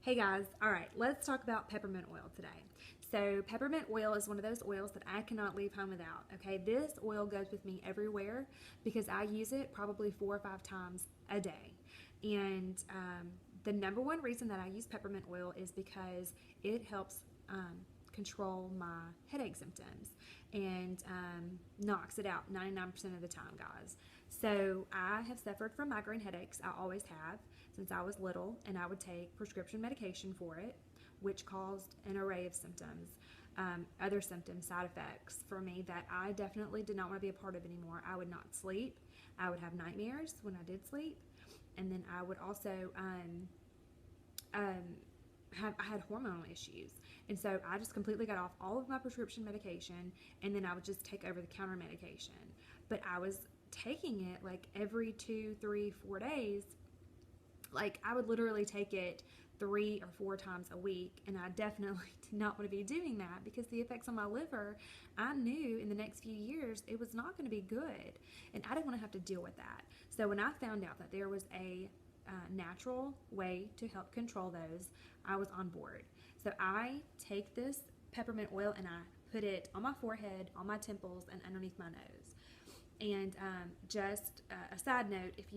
Hey guys, all right, let's talk about peppermint oil today. So, peppermint oil is one of those oils that I cannot leave home without. Okay, this oil goes with me everywhere because I use it probably 4 or 5 times a day. And the number one reason that I use peppermint oil is because it helps control my headache symptoms and knocks it out 99% of the time, guys. So I have suffered from migraine headaches. I always have since I was little, and I would take prescription medication for it, which caused an array of symptoms, other symptoms, side effects for me that I definitely did not want to be a part of anymore. I would not sleep. I would have nightmares when I did sleep, and then I would also I had hormonal issues, and so I just completely got off all of my prescription medication, and then I would just take over the counter medication. But I was taking it like every 2, 3, 4 days. Like I would literally take it 3 or 4 times a week, and I definitely did not want to be doing that because the effects on my liver, I knew in the next few years it was not going to be good, and I didn't want to have to deal with that. So when I found out that there was a natural way to help control those, I was on board. So I take this peppermint oil and I put it on my forehead, on my temples, and underneath my nose. And just a side note, if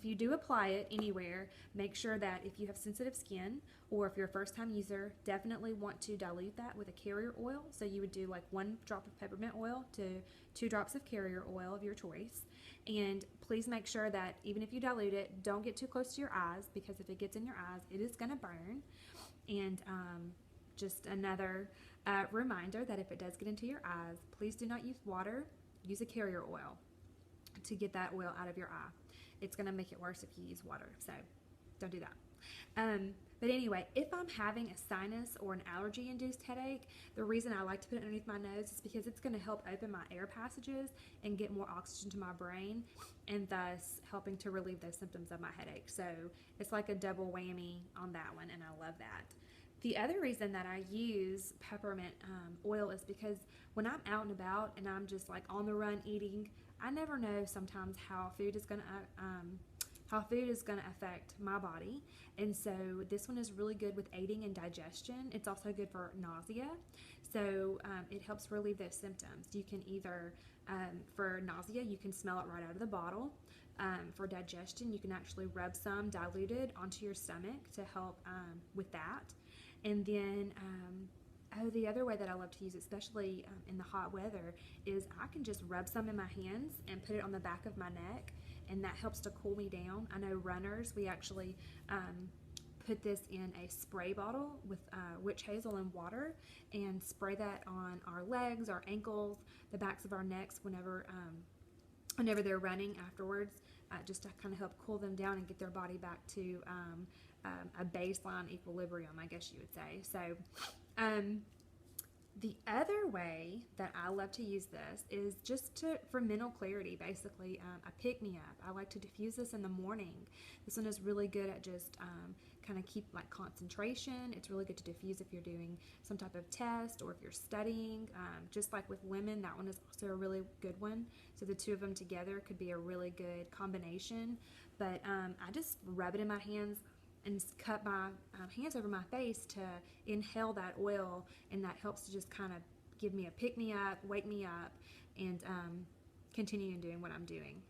you do apply it anywhere, make sure that if you have sensitive skin or if you're a first-time user, definitely want to dilute that with a carrier oil. So you would do like 1 drop of peppermint oil to 2 drops of carrier oil of your choice. And please make sure that even if you dilute it, don't get too close to your eyes, because if it gets in your eyes, it is going to burn. And just another reminder that if it does get into your eyes, please do not use water. Use a carrier oil to get that oil out of your eye. It's going to make it worse if you use water, so don't do that. But anyway, if I'm having a sinus or an allergy-induced headache, the reason I like to put it underneath my nose is because it's going to help open my air passages and get more oxygen to my brain, and thus helping to relieve those symptoms of my headache. So it's like a double whammy on that one, and I love that. The other reason that I use peppermint oil is because when I'm out and about and I'm just like on the run eating, I never know sometimes how food is gonna affect my body, and so this one is really good with aiding in digestion. It's also good for nausea, so it helps relieve those symptoms. You can either, for nausea, you can smell it right out of the bottle. For digestion, you can actually rub some diluted onto your stomach to help with that. And then, the other way that I love to use it, especially in the hot weather, is I can just rub some in my hands and put it on the back of my neck, and that helps to cool me down. I know runners, we actually put this in a spray bottle with witch hazel and water and spray that on our legs, our ankles, the backs of our necks whenever they're running afterwards, just to kind of help cool them down and get their body back to a baseline equilibrium, I guess you would say. So the other way that I love to use this is just for mental clarity, basically a pick-me-up. I like to diffuse this in the morning. This one is really good at just kind of keep like concentration. It's really good to diffuse if you're doing some type of test or if you're studying. Just like with women, that one is also a really good one. So the two of them together could be a really good combination. But I just rub it in my hands and cut my hands over my face to inhale that oil, and that helps to just kind of give me a pick-me-up, wake me up, and continue doing what I'm doing.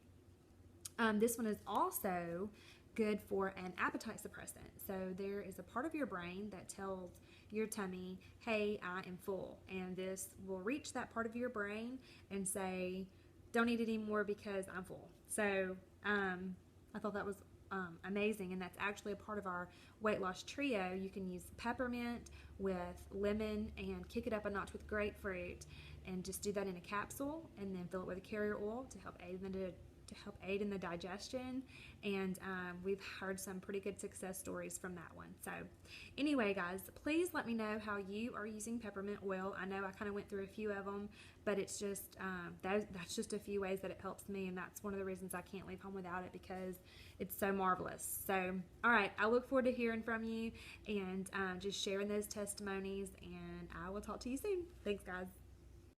This one is also good for an appetite suppressant. So there is a part of your brain that tells your tummy, hey, I am full, and this will reach that part of your brain and say, don't eat anymore because I'm full. So I thought that was amazing, and that's actually a part of our weight loss trio. You can use peppermint with lemon and kick it up a notch with grapefruit, and just do that in a capsule, and then fill it with a carrier oil to help aid in the digestion. And we've heard some pretty good success stories from that one. So anyway, guys, please let me know how you are using peppermint oil. I know I kind of went through a few of them, but it's just that's just a few ways that it helps me, and that's one of the reasons I can't leave home without it, because it's so marvelous. So all right, I look forward to hearing from you and just sharing those testimonies, and I will talk to you soon. Thanks, guys.